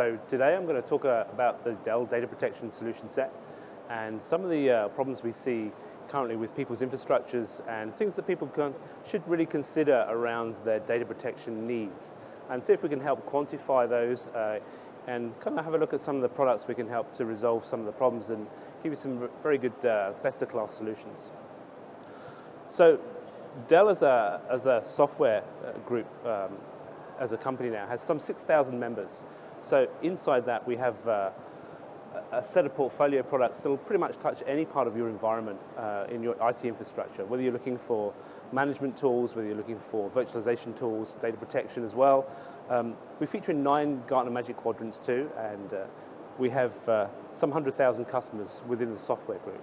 So today I'm going to talk about the Dell data protection solution set and some of the problems we see currently with people's infrastructures and things that people should really consider around their data protection needs, and see if we can help quantify those and kind of have a look at some of the products we can help to resolve some of the problems and give you some very good best-of-class solutions. So Dell as a software group, as a company now, has some 6,000 members. So inside that we have a set of portfolio products that will pretty much touch any part of your environment in your IT infrastructure, whether you're looking for management tools, whether you're looking for virtualization tools, data protection as well. We feature in 9 Gartner Magic Quadrants too, and we have some 100,000 customers within the software group.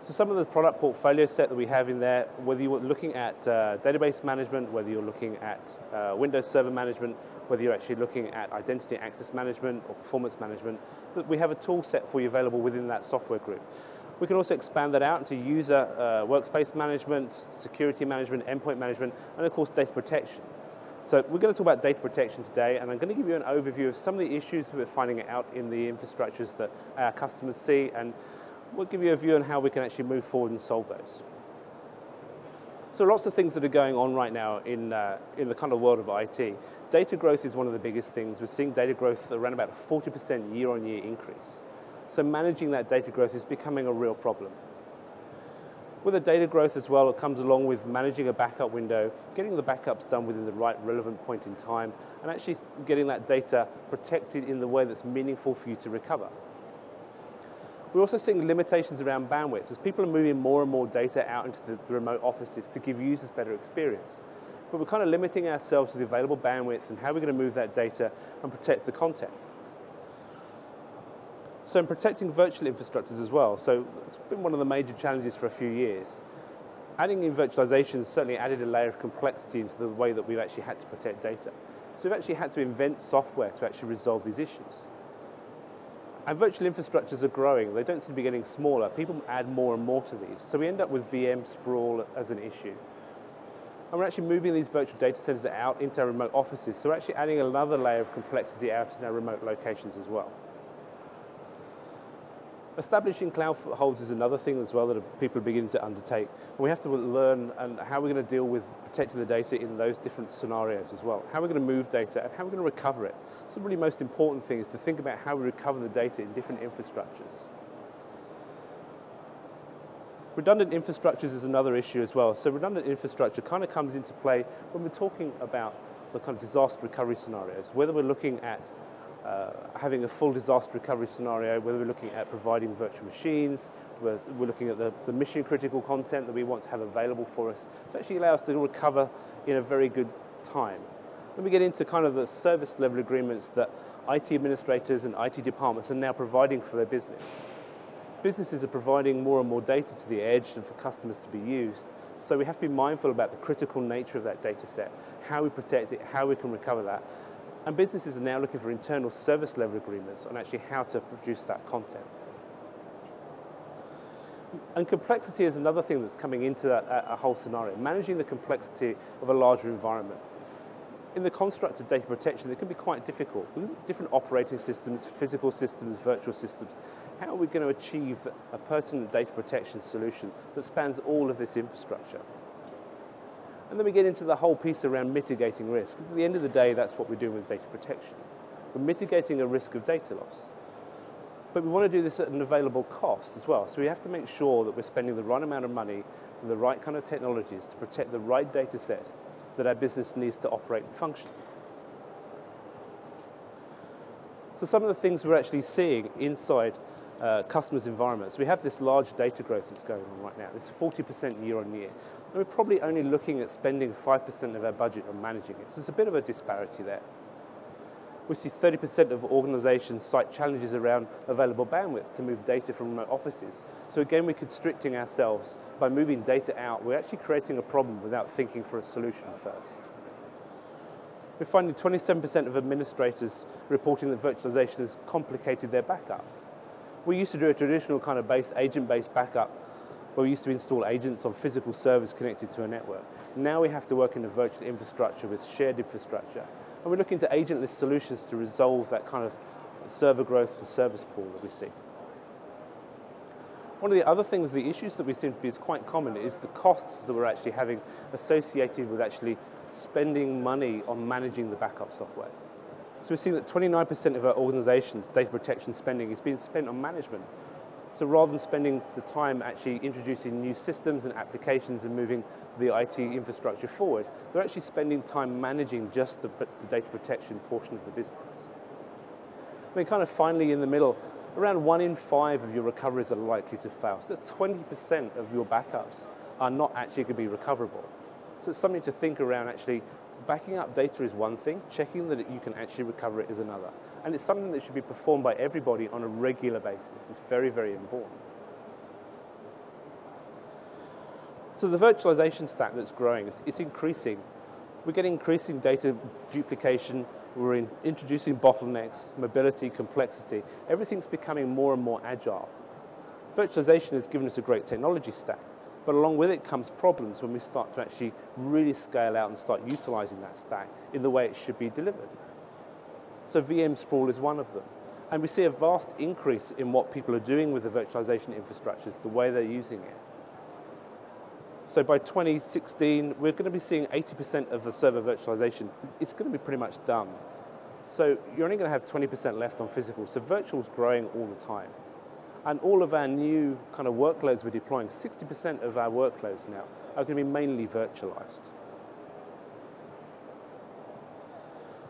So some of the product portfolio set that we have in there, whether you're looking at database management, whether you're looking at Windows Server management, whether you're actually looking at identity access management or performance management, we have a tool set for you available within that software group. We can also expand that out into user workspace management, security management, endpoint management, and of course data protection. So we're going to talk about data protection today, and I'm going to give you an overview of some of the issues that we're finding out in the infrastructures that our customers see, and we'll give you a view on how we can actually move forward and solve those. So lots of things that are going on right now in the kind of world of IT. Data growth is one of the biggest things. We're seeing data growth around about a 40% year-on-year increase. So managing that data growth is becoming a real problem. With the data growth as well, it comes along with managing a backup window, getting the backups done within the right relevant point in time, and actually getting that data protected in the way that's meaningful for you to recover. We're also seeing limitations around bandwidth as people are moving more and more data out into the remote offices to give users better experience. But we're kind of limiting ourselves to the available bandwidth and how we're going to move that data and protect the content. So in protecting virtual infrastructures as well, so it's been one of the major challenges for a few years. Adding in virtualization has certainly added a layer of complexity into the way that we've actually had to protect data. So we've actually had to invent software to actually resolve these issues. And virtual infrastructures are growing. They don't seem to be getting smaller. People add more and more to these. So we end up with VM sprawl as an issue. And we're actually moving these virtual data centers out into our remote offices. So we're actually adding another layer of complexity out in our remote locations as well. Establishing cloud footholds is another thing as well that people are beginning to undertake. And we have to learn how we're going to deal with protecting the data in those different scenarios as well. How we're going to move data and how we're going to recover it. So the really most important thing is to think about how we recover the data in different infrastructures. Redundant infrastructures is another issue as well. So redundant infrastructure kind of comes into play when we're talking about the kind of disaster recovery scenarios, whether we're looking at having a full disaster recovery scenario, whether we're looking at providing virtual machines, we're looking at the mission critical content that we want to have available for us to actually allow us to recover in a very good time. Then we get into kind of the service level agreements that IT administrators and IT departments are now providing for their business. Businesses are providing more and more data to the edge and for customers to be used, so we have to be mindful about the critical nature of that data set, how we protect it, how we can recover that. And businesses are now looking for internal service level agreements on actually how to produce that content. And complexity is another thing that's coming into a whole scenario, managing the complexity of a larger environment. In the construct of data protection, it can be quite difficult. With different operating systems, physical systems, virtual systems, how are we going to achieve a pertinent data protection solution that spans all of this infrastructure? And then we get into the whole piece around mitigating risk. Because at the end of the day, that's what we're doing with data protection. We're mitigating a risk of data loss. But we want to do this at an available cost as well. So we have to make sure that we're spending the right amount of money and the right kind of technologies to protect the right data sets that our business needs to operate and function. So some of the things we're actually seeing inside customers' environments, we have this large data growth that's going on right now. It's 40% year on year. And we're probably only looking at spending 5% of our budget on managing it. So there's a bit of a disparity there. We see 30% of organizations cite challenges around available bandwidth to move data from remote offices. So again, we're constricting ourselves by moving data out. We're actually creating a problem without thinking for a solution first. We're finding 27% of administrators reporting that virtualization has complicated their backup. We used to do a traditional kind of agent-based backup where we used to install agents on physical servers connected to a network. Now we have to work in a virtual infrastructure with shared infrastructure. And we're looking to agentless solutions to resolve that kind of server growth and service pool that we see. One of the other things, the issues that we seem to be is quite common, is the costs that we're actually having associated with actually spending money on managing the backup software. So we're seeing that 29% of our organization's data protection spending is being spent on management. So rather than spending the time actually introducing new systems and applications and moving the IT infrastructure forward, they're actually spending time managing just the data protection portion of the business. I mean, kind of finally in the middle, around 1 in 5 of your recoveries are likely to fail. So that's 20% of your backups are not actually going to be recoverable. So it's something to think around. Actually, backing up data is one thing, checking that you can actually recover it is another. And it's something that should be performed by everybody on a regular basis. It's very, very important. So the virtualization stack that's growing, it's increasing. We're getting increasing data duplication. We're introducing bottlenecks, mobility, complexity. Everything's becoming more and more agile. Virtualization has given us a great technology stack, but along with it comes problems when we start to actually really scale out and start utilizing that stack in the way it should be delivered. So VM sprawl is one of them. And we see a vast increase in what people are doing with the virtualization infrastructures, the way they're using it. So by 2016, we're going to be seeing 80% of the server virtualization. It's going to be pretty much done. So you're only going to have 20% left on physical. So virtual is growing all the time. And all of our new kind of workloads we're deploying, 60% of our workloads now are going to be mainly virtualized.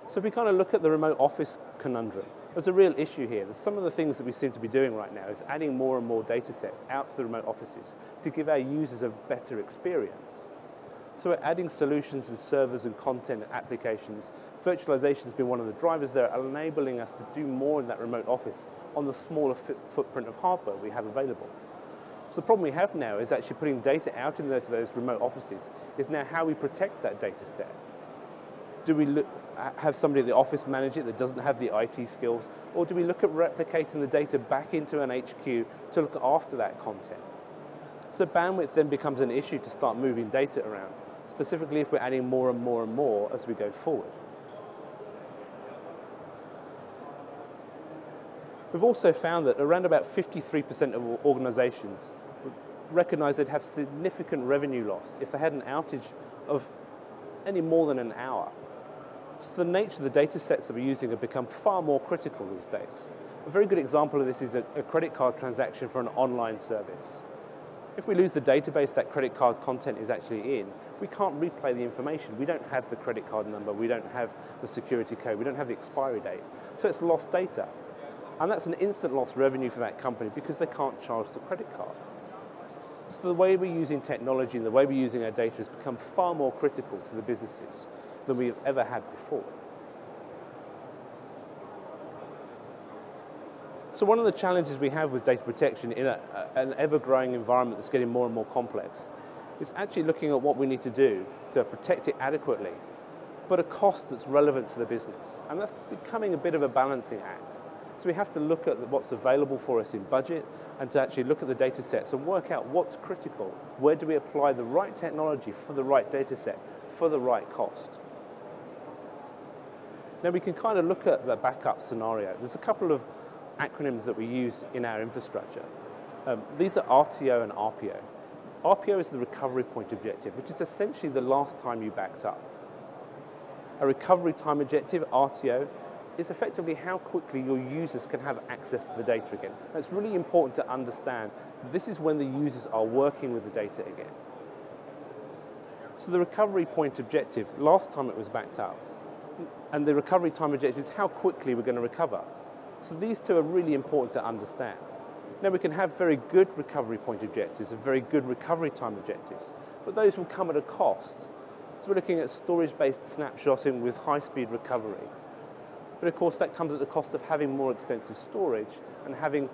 So if we kind of look at the remote office conundrum, there's a real issue here. There's some of the things that we seem to be doing right now is adding more and more data sets out to the remote offices to give our users a better experience. So we're adding solutions and servers and content and applications. Virtualization has been one of the drivers there, enabling us to do more in that remote office on the smaller footprint of hardware we have available. So the problem we have now is actually putting data out into those remote offices is now how we protect that data set. Do we have somebody at the office manage it that doesn't have the IT skills? Or do we look at replicating the data back into an HQ to look after that content? So bandwidth then becomes an issue to start moving data around, specifically if we're adding more and more and more as we go forward. We've also found that around about 53% of organizations recognize they'd have significant revenue loss if they had an outage of any more than an hour. So the nature of the data sets that we're using have become far more critical these days. A very good example of this is a credit card transaction for an online service. If we lose the database that credit card content is actually in, we can't replay the information. We don't have the credit card number, we don't have the security code, we don't have the expiry date. So it's lost data. And that's an instant lost revenue for that company because they can't charge the credit card. So the way we're using technology and the way we're using our data has become far more critical to the businesses than we've ever had before. So one of the challenges we have with data protection in an ever-growing environment that's getting more and more complex is actually looking at what we need to do to protect it adequately, but a cost that's relevant to the business. And that's becoming a bit of a balancing act. So we have to look at what's available for us in budget and to actually look at the data sets and work out what's critical. Where do we apply the right technology for the right data set, for the right cost? Now we can kind of look at the backup scenario. There's a couple of acronyms that we use in our infrastructure. These are RTO and RPO. RPO is the recovery point objective, which is essentially the last time you backed up. A recovery time objective, RTO, is effectively how quickly your users can have access to the data again. And it's really important to understand that this is when the users are working with the data again. So the recovery point objective, last time it was backed up, and the recovery time objective is how quickly we're going to recover. So these two are really important to understand. Now we can have very good recovery point objectives and very good recovery time objectives, but those will come at a cost. So we're looking at storage-based snapshotting with high-speed recovery. But of course that comes at the cost of having more expensive storage and having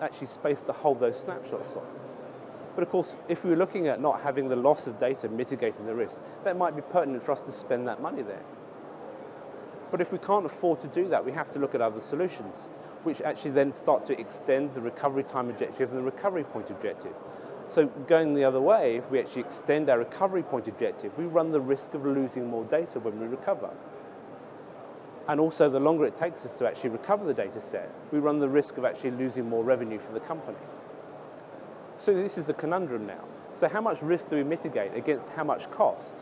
actually space to hold those snapshots on. But of course, if we were looking at not having the loss of data mitigating the risk, that might be pertinent for us to spend that money there. But if we can't afford to do that, we have to look at other solutions, which actually then start to extend the recovery time objective and the recovery point objective. So going the other way, if we actually extend our recovery point objective, we run the risk of losing more data when we recover. And also, the longer it takes us to actually recover the data set, we run the risk of actually losing more revenue for the company. So this is the conundrum now. So how much risk do we mitigate against how much cost?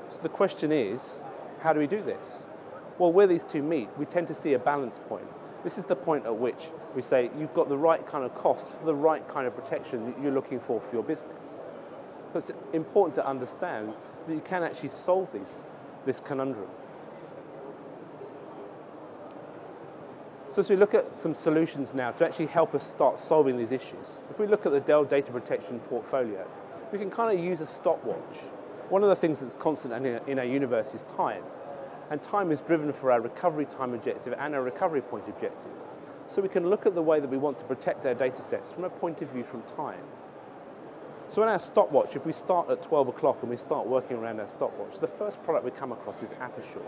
So the question is, how do we do this? Well, where these two meet, we tend to see a balance point. This is the point at which we say you've got the right kind of cost for the right kind of protection that you're looking for your business. But it's important to understand that you can actually solve this conundrum. So as we look at some solutions now to actually help us start solving these issues, if we look at the Dell data protection portfolio, we can kind of use a stopwatch. One of the things that's constant in our universe is time. And time is driven for our recovery time objective and our recovery point objective. So we can look at the way that we want to protect our data sets from a point of view from time. So in our stopwatch, if we start at 12 o'clock and we start working around our stopwatch, the first product we come across is AppAssure.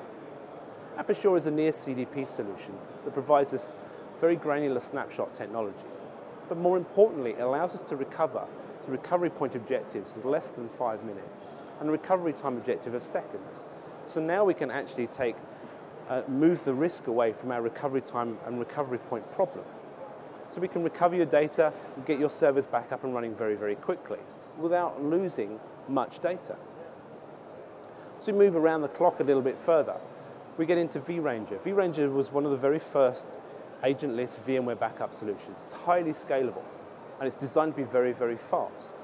AppAssure is a near CDP solution that provides us very granular snapshot technology. But more importantly, it allows us to recover to recovery point objectives of less than 5 minutes and a recovery time objective of seconds. So now we can actually move the risk away from our recovery time and recovery point problem. So we can recover your data and get your servers back up and running very, very quickly without losing much data. So we move around the clock a little bit further. We get into vRanger. vRanger was one of the very first agentless VMware backup solutions. It's highly scalable, and it's designed to be very, very fast.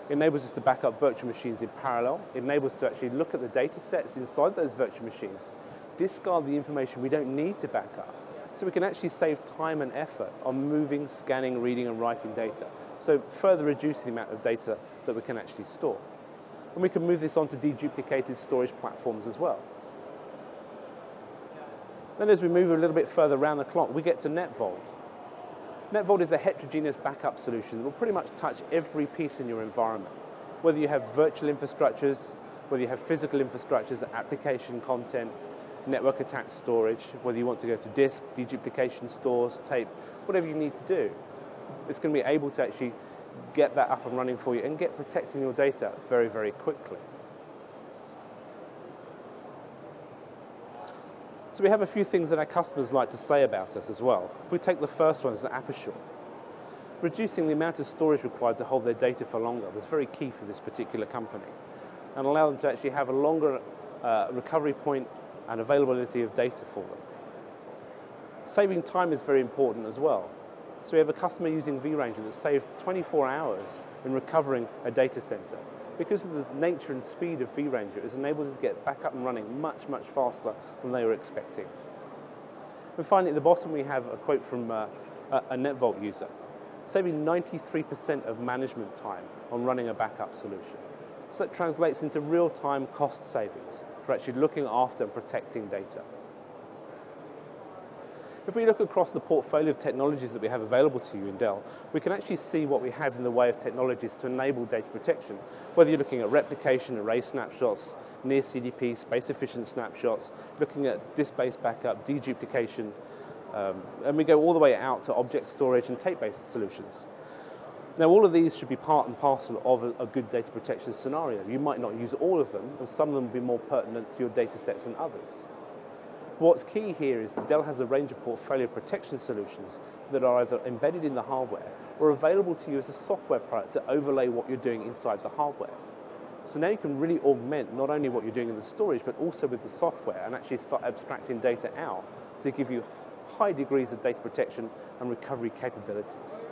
It enables us to back up virtual machines in parallel. It enables us to actually look at the data sets inside those virtual machines, discard the information we don't need to back up, so we can actually save time and effort on moving, scanning, reading, and writing data, so further reduce the amount of data that we can actually store. And we can move this onto deduplicated storage platforms as well. Then as we move a little bit further around the clock, we get to NetVault. NetVault is a heterogeneous backup solution that will pretty much touch every piece in your environment. Whether you have virtual infrastructures, whether you have physical infrastructures, application content, network attached storage, whether you want to go to disk, deduplication stores, tape, whatever you need to do, it's going to be able to actually get that up and running for you and get protecting your data very, very quickly. So we have a few things that our customers like to say about us as well. If we take the first one, as AppAssure. Reducing the amount of storage required to hold their data for longer was very key for this particular company and allow them to actually have a longer recovery point and availability of data for them. Saving time is very important as well. So we have a customer using vRanger that saved 24 hours in recovering a data center. Because of the nature and speed of vRanger, it was enabled to get back up and running much, much faster than they were expecting. And finally, at the bottom, we have a quote from a NetVault user, saving 93% of management time on running a backup solution. So that translates into real-time cost savings for actually looking after and protecting data. If we look across the portfolio of technologies that we have available to you in Dell, we can actually see what we have in the way of technologies to enable data protection. Whether you're looking at replication, array snapshots, near CDP, space-efficient snapshots, looking at disk-based backup, deduplication, and we go all the way out to object storage and tape-based solutions. Now, all of these should be part and parcel of a good data protection scenario. You might not use all of them, and some of them will be more pertinent to your data sets than others. What's key here is that Dell has a range of portfolio protection solutions that are either embedded in the hardware or available to you as a software product to overlay what you're doing inside the hardware. So now you can really augment not only what you're doing in the storage, but also with the software and actually start abstracting data out to give you high degrees of data protection and recovery capabilities.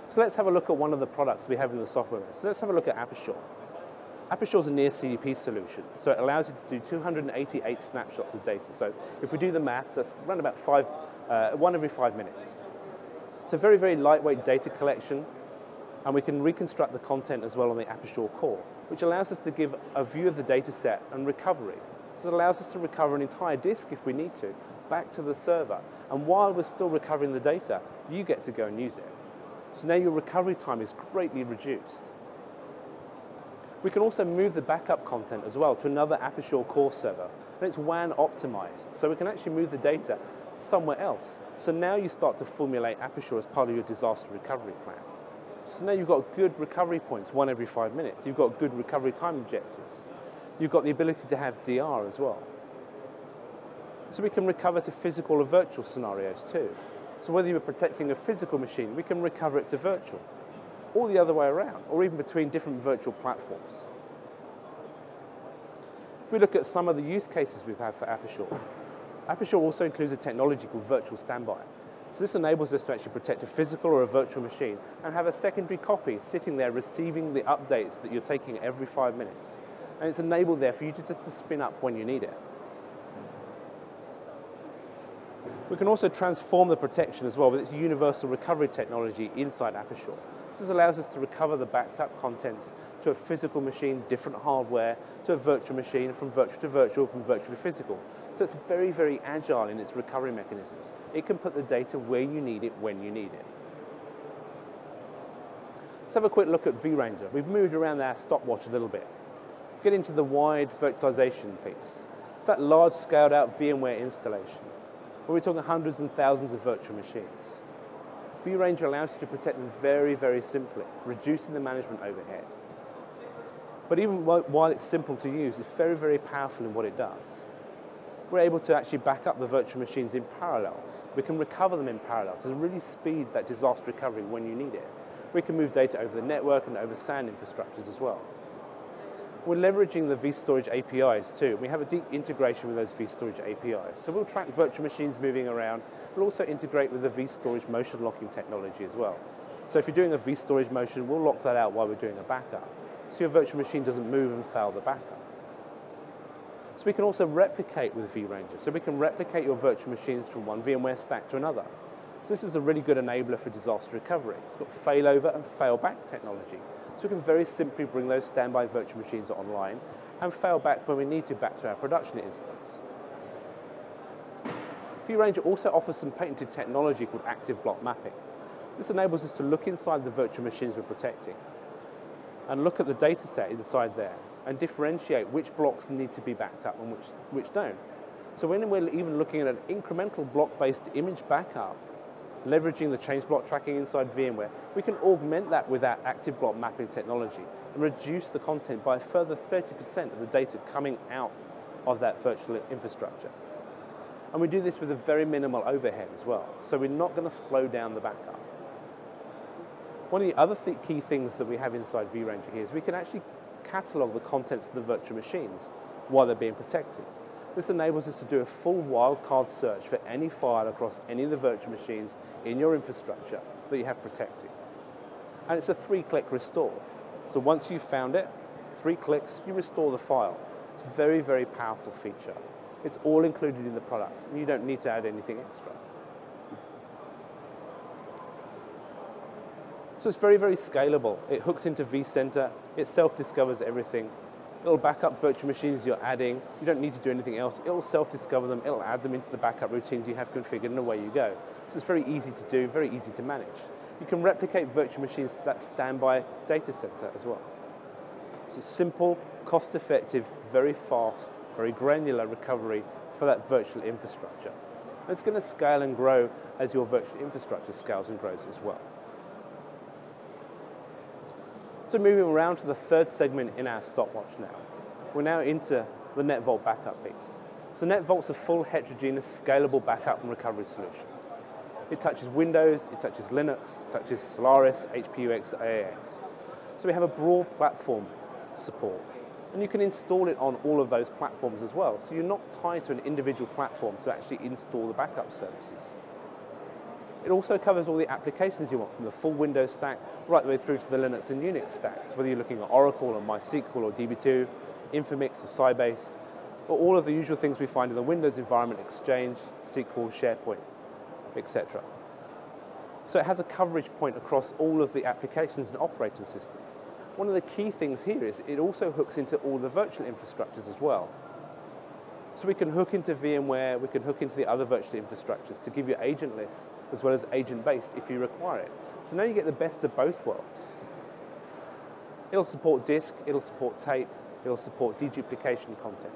So let's have a look at one of the products we have in the software. So let's have a look at AppAssure. AppAssure is a near CDP solution, so it allows you to do 288 snapshots of data. So if we do the math, that's around about one every 5 minutes. It's a very, very lightweight data collection, and we can reconstruct the content as well on the AppAssure core, which allows us to give a view of the data set and recovery. So it allows us to recover an entire disk if we need to, back to the server. And while we're still recovering the data, you get to go and use it. So now your recovery time is greatly reduced. We can also move the backup content as well to another AppAssure core server, and it's WAN optimized, so we can actually move the data somewhere else. So now you start to formulate AppAssure as part of your disaster recovery plan. So now you've got good recovery points, one every 5 minutes. You've got good recovery time objectives. You've got the ability to have DR as well. So we can recover to physical or virtual scenarios too. So whether you're protecting a physical machine, we can recover it to virtual, or the other way around, or even between different virtual platforms. If we look at some of the use cases we've had for AppAssure, AppAssure also includes a technology called virtual standby. So this enables us to actually protect a physical or a virtual machine and have a secondary copy sitting there receiving the updates that you're taking every 5 minutes. And it's enabled there for you to just to spin up when you need it. We can also transform the protection as well with its universal recovery technology inside AppAssure. This allows us to recover the backed up contents to a physical machine, different hardware, to a virtual machine, from virtual to virtual, from virtual to physical. So it's very, very agile in its recovery mechanisms. It can put the data where you need it, when you need it. Let's have a quick look at vRanger. We've moved around our stopwatch a little bit. Get into the wide virtualization piece. It's that large scaled out VMware installation, where we're talking hundreds and thousands of virtual machines. vRanger allows you to protect them very, very simply, reducing the management overhead. But even while it's simple to use, it's very, very powerful in what it does. We're able to actually back up the virtual machines in parallel. We can recover them in parallel to really speed that disaster recovery when you need it. We can move data over the network and over SAN infrastructures as well. We're leveraging the vStorage APIs too. We have a deep integration with those vStorage APIs. So we'll track virtual machines moving around. We'll also integrate with the vStorage motion locking technology as well. So if you're doing a vStorage motion, we'll lock that out while we're doing a backup, so your virtual machine doesn't move and fail the backup. So we can also replicate with vRanger. So we can replicate your virtual machines from one VMware stack to another. So this is a really good enabler for disaster recovery. It's got failover and failback technology. So we can very simply bring those standby virtual machines online and fail back when we need to back to our production instance. vRanger also offers some patented technology called active block mapping. This enables us to look inside the virtual machines we're protecting and look at the data set inside there and differentiate which blocks need to be backed up and which don't. So when we're even looking at an incremental block-based image backup, leveraging the change block tracking inside VMware, we can augment that with our active block mapping technology and reduce the content by a further 30% of the data coming out of that virtual infrastructure. And we do this with a very minimal overhead as well, so we're not going to slow down the backup. One of the other key things that we have inside vRanger here is we can actually catalog the contents of the virtual machines while they're being protected. This enables us to do a full wildcard search for any file across any of the virtual machines in your infrastructure that you have protected. And it's a 3-click restore. So once you've found it, 3 clicks, you restore the file. It's a very, very powerful feature. It's all included in the product, and you don't need to add anything extra. So it's very, very scalable. It hooks into vCenter, it self-discovers everything. It'll back up virtual machines you're adding. You don't need to do anything else. It'll self-discover them. It'll add them into the backup routines you have configured, and away you go. So it's very easy to do, very easy to manage. You can replicate virtual machines to that standby data center as well. So simple, cost-effective, very fast, very granular recovery for that virtual infrastructure. And it's going to scale and grow as your virtual infrastructure scales and grows as well. So moving around to the third segment in our stopwatch now. We're now into the NetVault backup piece. So NetVault's a full heterogeneous scalable backup and recovery solution. It touches Windows, it touches Linux, it touches Solaris, HPUX, AAX. So we have a broad platform support. And you can install it on all of those platforms as well. So you're not tied to an individual platform to actually install the backup services. It also covers all the applications you want, from the full Windows stack right the way through to the Linux and Unix stacks, whether you're looking at Oracle or MySQL or DB2, Infomix or Sybase, or all of the usual things we find in the Windows environment, Exchange, SQL, SharePoint, etc. So it has a coverage point across all of the applications and operating systems. One of the key things here is it also hooks into all the virtual infrastructures as well. So we can hook into VMware, we can hook into the other virtual infrastructures to give you agentless as well as agent-based if you require it. So now you get the best of both worlds. It'll support disk, it'll support tape, it'll support deduplication content.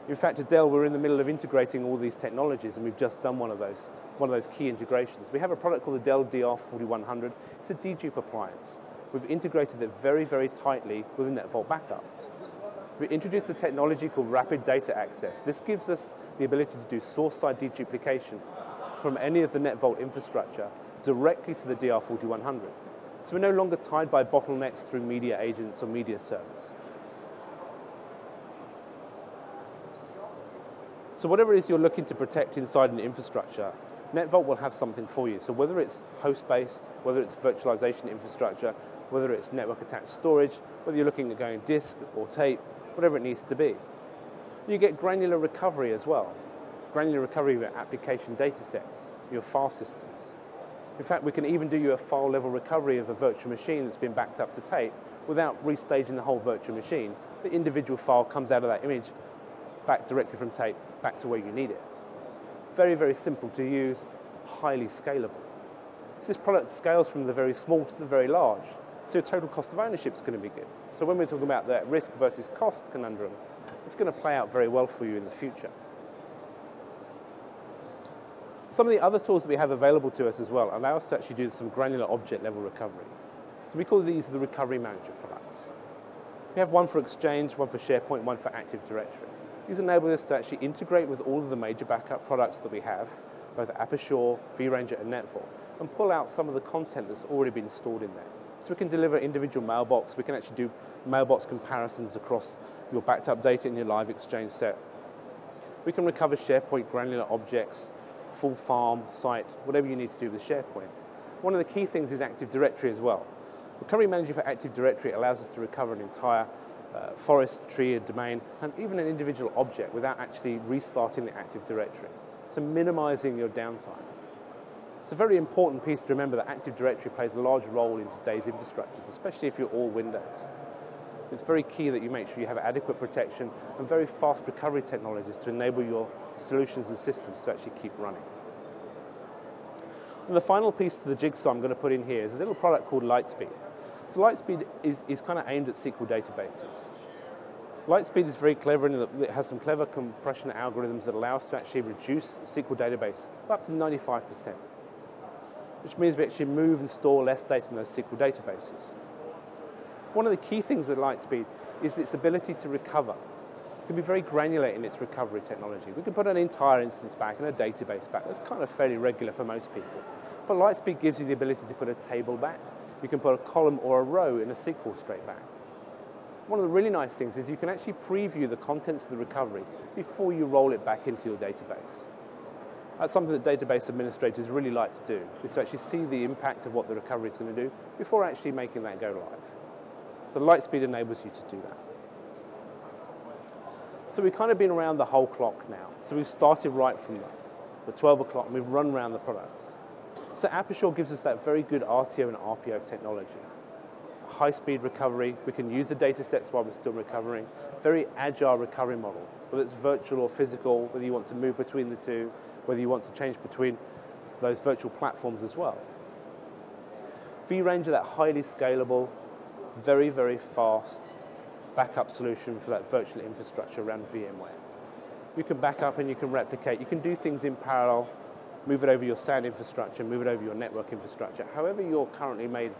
In fact, at Dell, we're in the middle of integrating all these technologies, and we've just done one of those key integrations. We have a product called the Dell DR4100. It's a dedupe appliance. We've integrated it very, very tightly with a NetVault backup. We introduced a technology called rapid data access. This gives us the ability to do source-side deduplication from any of the NetVault infrastructure directly to the DR4100. So we're no longer tied by bottlenecks through media agents or media servers. So whatever it is you're looking to protect inside an infrastructure, NetVault will have something for you. So whether it's host-based, whether it's virtualization infrastructure, whether it's network-attached storage, whether you're looking at going disk or tape, whatever it needs to be. You get granular recovery as well. Granular recovery of your application data sets, your file systems. In fact, we can even do you a file level recovery of a virtual machine that's been backed up to tape without restaging the whole virtual machine. The individual file comes out of that image back directly from tape, back to where you need it. Very, very simple to use, highly scalable. So this product scales from the very small to the very large. So your total cost of ownership is going to be good. So when we're talking about that risk versus cost conundrum, it's going to play out very well for you in the future. Some of the other tools that we have available to us as well allow us to actually do some granular object level recovery. So we call these the recovery manager products. We have one for Exchange, one for SharePoint, one for Active Directory. These enable us to actually integrate with all of the major backup products that we have, both AppAssure, vRanger, and NetVault, and pull out some of the content that's already been stored in there. So we can deliver individual mailbox. We can actually do mailbox comparisons across your backed up data in your live Exchange set. We can recover SharePoint granular objects, full farm, site, whatever you need to do with SharePoint. One of the key things is Active Directory as well. Recovery Manager for Active Directory allows us to recover an entire forest, tree, a domain, and even an individual object without actually restarting the Active Directory. So minimizing your downtime. It's a very important piece to remember that Active Directory plays a large role in today's infrastructures, especially if you're all Windows. It's very key that you make sure you have adequate protection and very fast recovery technologies to enable your solutions and systems to actually keep running. And the final piece to the jigsaw I'm going to put in here is a little product called LiteSpeed. So LiteSpeed is kind of aimed at SQL databases. LiteSpeed is very clever in that it has some clever compression algorithms that allow us to actually reduce SQL database by up to 95%, which means we actually move and store less data in those SQL databases. One of the key things with LiteSpeed is its ability to recover. It can be very granular in its recovery technology. We can put an entire instance back and a database back. That's kind of fairly regular for most people. But LiteSpeed gives you the ability to put a table back. You can put a column or a row in a SQL straight back. One of the really nice things is you can actually preview the contents of the recovery before you roll it back into your database. That's something that database administrators really like to do, is to actually see the impact of what the recovery is going to do before actually making that go live. So LiteSpeed enables you to do that. So we've kind of been around the whole clock now. So we've started right from the 12 o'clock and we've run around the products. So AppAssure gives us that very good RTO and RPO technology. High-speed recovery, we can use the data sets while we're still recovering. Very agile recovery model, whether it's virtual or physical, whether you want to move between the two, whether you want to change between those virtual platforms as well. vRanger, that highly scalable, very, very fast backup solution for that virtual infrastructure around VMware. You can back up and you can replicate. You can do things in parallel, move it over your SAN infrastructure, move it over your network infrastructure. However you're currently made,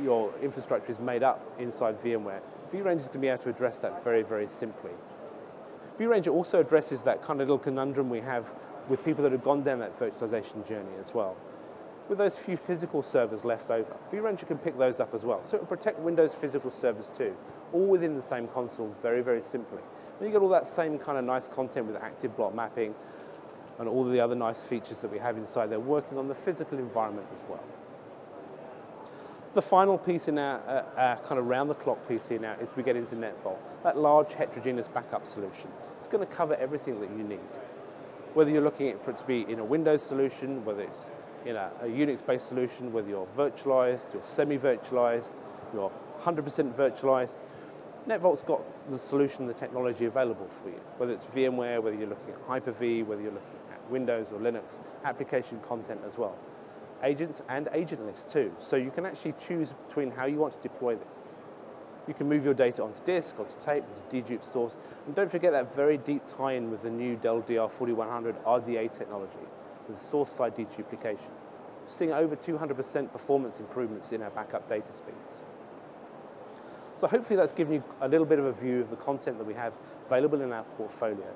your infrastructure is made up inside VMware, vRanger is going to be able to address that very, very simply. vRanger also addresses that kind of little conundrum we have with people that have gone down that virtualization journey as well. With those few physical servers left over, vRanger can pick those up as well. So it will protect Windows physical servers too, all within the same console, very, very simply. And you get all that same kind of nice content with active block mapping and all the other nice features that we have inside there, working on the physical environment as well. So the final piece in our kind of round-the-clock piece here now is we get into NetVault, that large heterogeneous backup solution. It's going to cover everything that you need. Whether you're looking for it to be in a Windows solution, whether it's in a Unix-based solution, whether you're virtualized, you're semi-virtualized, you're 100% virtualized, NetVault's got the solution, the technology available for you. Whether it's VMware, whether you're looking at Hyper-V, whether you're looking at Windows or Linux, application content as well. Agents and agent lists too. So you can actually choose between how you want to deploy this. You can move your data onto disk, onto tape, onto dedupe stores. And don't forget that very deep tie-in with the new Dell DR4100 RDA technology with source-side deduplication. We're seeing over 200% performance improvements in our backup data speeds. So So hopefully that's given you a little bit of a view of the content that we have available in our portfolio.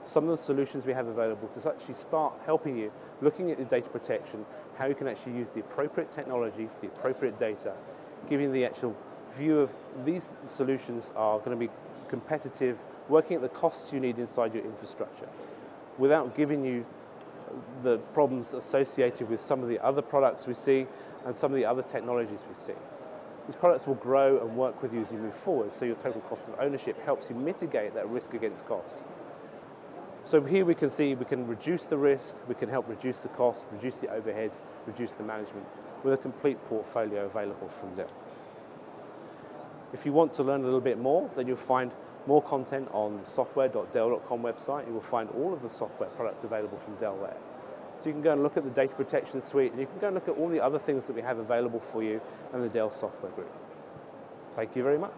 Some of the solutions we have available to actually start helping you, looking at your data protection, how you can actually use the appropriate technology for the appropriate data, giving the actual view of these solutions are going to be competitive, working at the costs you need inside your infrastructure, without giving you the problems associated with some of the other products we see and some of the other technologies we see. These products will grow and work with you as you move forward, so your total cost of ownership helps you mitigate that risk against cost. So here we can see we can reduce the risk, we can help reduce the cost, reduce the overheads, reduce the management with a complete portfolio available from Dell. If you want to learn a little bit more, then you'll find more content on the software.dell.com website. You will find all of the software products available from Dell there. So you can go and look at the data protection suite, and you can go and look at all the other things that we have available for you and the Dell software group. Thank you very much.